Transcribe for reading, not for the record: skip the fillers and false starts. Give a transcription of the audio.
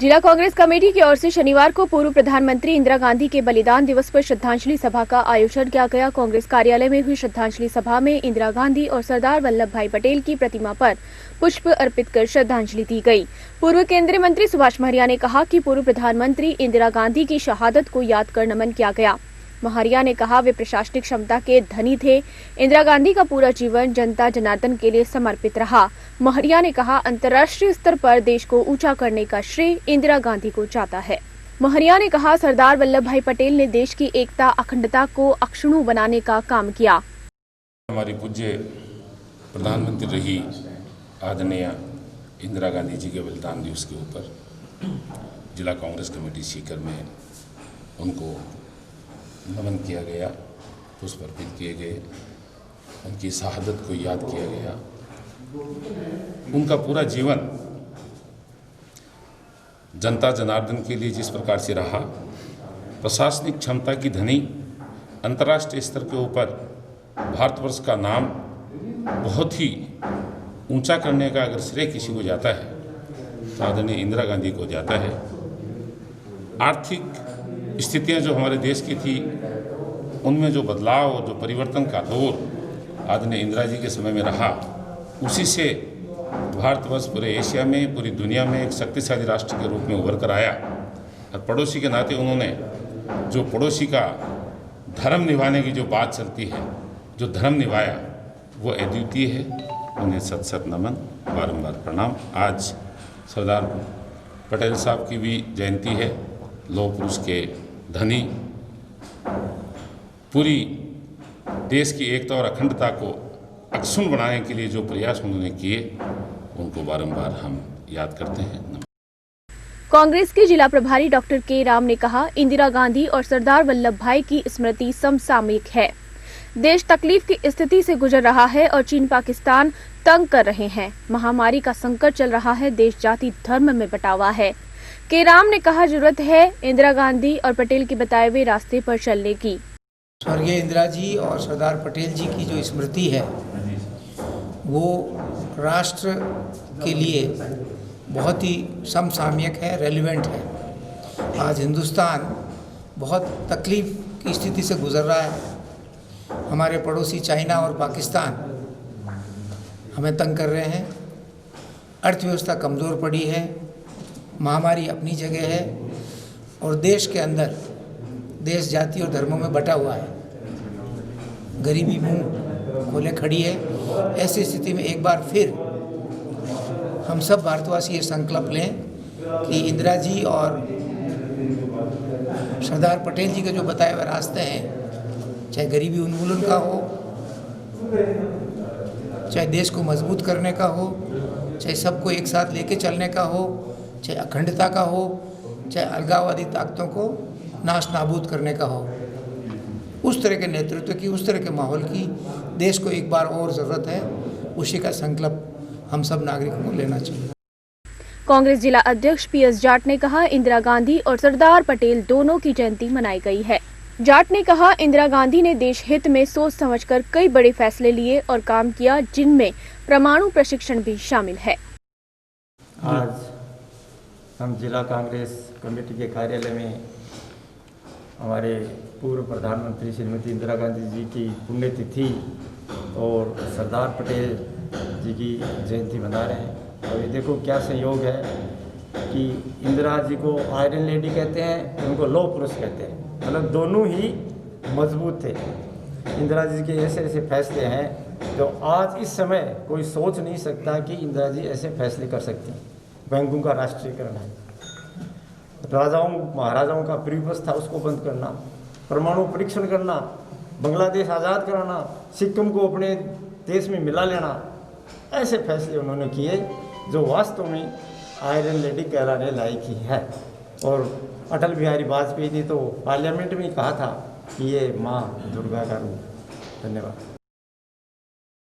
जिला कांग्रेस कमेटी की ओर से शनिवार को पूर्व प्रधानमंत्री इंदिरा गांधी के बलिदान दिवस पर श्रद्धांजलि सभा का आयोजन किया गया। कांग्रेस कार्यालय में हुई श्रद्धांजलि सभा में इंदिरा गांधी और सरदार वल्लभ भाई पटेल की प्रतिमा पर पुष्प अर्पित कर श्रद्धांजलि दी गई। पूर्व केंद्रीय मंत्री सुभाष महरिया ने कहा कि पूर्व प्रधानमंत्री इंदिरा गांधी की शहादत को याद कर नमन किया गया। महरिया ने कहा वे प्रशासनिक क्षमता के धनी थे। इंदिरा गांधी का पूरा जीवन जनता जनार्दन के लिए समर्पित रहा। महरिया ने कहा अंतर्राष्ट्रीय स्तर पर देश को ऊंचा करने का श्रेय इंदिरा गांधी को जाता है। महरिया ने कहा सरदार वल्लभ भाई पटेल ने देश की एकता अखंडता को अक्षुण्ण बनाने का काम किया। हमारी पूज्य प्रधानमंत्री रही आदरणीय इंदिरा गांधी जी के बलिदान दिवस के ऊपर जिला कांग्रेस कमेटी सीकर में उनको नमन किया गया, पुष्प अर्पित किए गए, उनकी शहादत को याद किया गया। उनका पूरा जीवन जनता जनार्दन के लिए जिस प्रकार से रहा, प्रशासनिक क्षमता की धनी, अंतर्राष्ट्रीय स्तर के ऊपर भारतवर्ष का नाम बहुत ही ऊंचा करने का अगर श्रेय किसी को जाता है तो आदरणीय इंदिरा गांधी को जाता है। आर्थिक स्थितियां जो हमारे देश की थी उनमें जो बदलाव और जो परिवर्तन का दौर आदरणीय इंदिरा जी के समय में रहा, उसी से भारतवर्ष पूरे एशिया में, पूरी दुनिया में एक शक्तिशाली राष्ट्र के रूप में उभर कर आया। और पड़ोसी के नाते उन्होंने जो पड़ोसी का धर्म निभाने की जो बात चलती है, जो धर्म निभाया, वो अद्वितीय है। उन्हें सत सत नमन, बारंबार प्रणाम। आज सरदार पटेल साहब की भी जयंती है। लौह पुरुष के धनी, पूरी देश की एकता और अखंडता को अक्षुण्ण बनाने के लिए जो प्रयास उन्होंने किए, उनको बारंबार हम याद करते हैं। कांग्रेस के जिला प्रभारी डॉक्टर के राम ने कहा इंदिरा गांधी और सरदार वल्लभ भाई की स्मृति समसामयिक है। देश तकलीफ की स्थिति से गुजर रहा है और चीन पाकिस्तान तंग कर रहे हैं। महामारी का संकट चल रहा है, देश जाति धर्म में बटा हुआ है। के राम ने कहा जरूरत है इंदिरा गांधी और पटेल के बताए हुए रास्ते पर चलने की। स्वर्गीय इंदिरा जी और सरदार पटेल जी की जो स्मृति है वो राष्ट्र के लिए बहुत ही समसामयिक है, रेलिवेंट है। आज हिंदुस्तान बहुत तकलीफ की स्थिति से गुजर रहा है। हमारे पड़ोसी चाइना और पाकिस्तान हमें तंग कर रहे हैं। अर्थव्यवस्था कमज़ोर पड़ी है, महामारी अपनी जगह है और देश के अंदर देश जाति और धर्मों में बटा हुआ है। गरीबी मुंह खोले खड़ी है। ऐसी स्थिति में एक बार फिर हम सब भारतवासी ये संकल्प लें कि इंदिरा जी और सरदार पटेल जी के जो बताए हुए रास्ते हैं, चाहे गरीबी उन्मूलन का हो, चाहे देश को मजबूत करने का हो, चाहे सबको एक साथ लेके चलने का हो, चाहे अखंडता का हो, चाहे अलगाववादी ताकतों को नाश नाबूद करने का हो, उस तरह के नेतृत्व की, उस तरह के माहौल की देश को एक बार और ज़रूरत है। उसी का संकल्प हम सब नागरिकों को लेना चाहिए। कांग्रेस जिला अध्यक्ष PS जाट ने कहा इंदिरा गांधी और सरदार पटेल दोनों की जयंती मनाई गई है। जाट ने कहा इंदिरा गांधी ने देश हित में सोच समझकर कई बड़े फैसले लिए और काम किया, जिनमें परमाणु प्रशिक्षण भी शामिल है। आज हम जिला कांग्रेस कमेटी के कार्यालय में हमारे पूर्व प्रधानमंत्री श्रीमती इंदिरा गांधी जी की पुण्यतिथि और सरदार पटेल जी की जयंती मना रहे हैं। और ये देखो क्या संयोग है कि इंदिरा जी को आयरन लेडी कहते हैं, उनको लौह पुरुष कहते हैं। मतलब दोनों ही मजबूत थे। इंदिरा जी के ऐसे ऐसे फैसले हैं जो आज इस समय कोई सोच नहीं सकता कि इंदिरा जी ऐसे फैसले कर सकती हैं। बैंकों का राष्ट्रीयकरण है, राजाओं महाराजाओं का प्रीव्यवस्था उसको बंद करना, परमाणु परीक्षण करना, बांग्लादेश आज़ाद कराना, सिक्किम को अपने देश में मिला लेना, ऐसे फैसले उन्होंने किए जो वास्तव में आयरन लेडी कहलाने लायक ही है। और अटल बिहारी वाजपेयी ने तो पार्लियामेंट में कहा था कि ये माँ दुर्गा का रूप। धन्यवाद।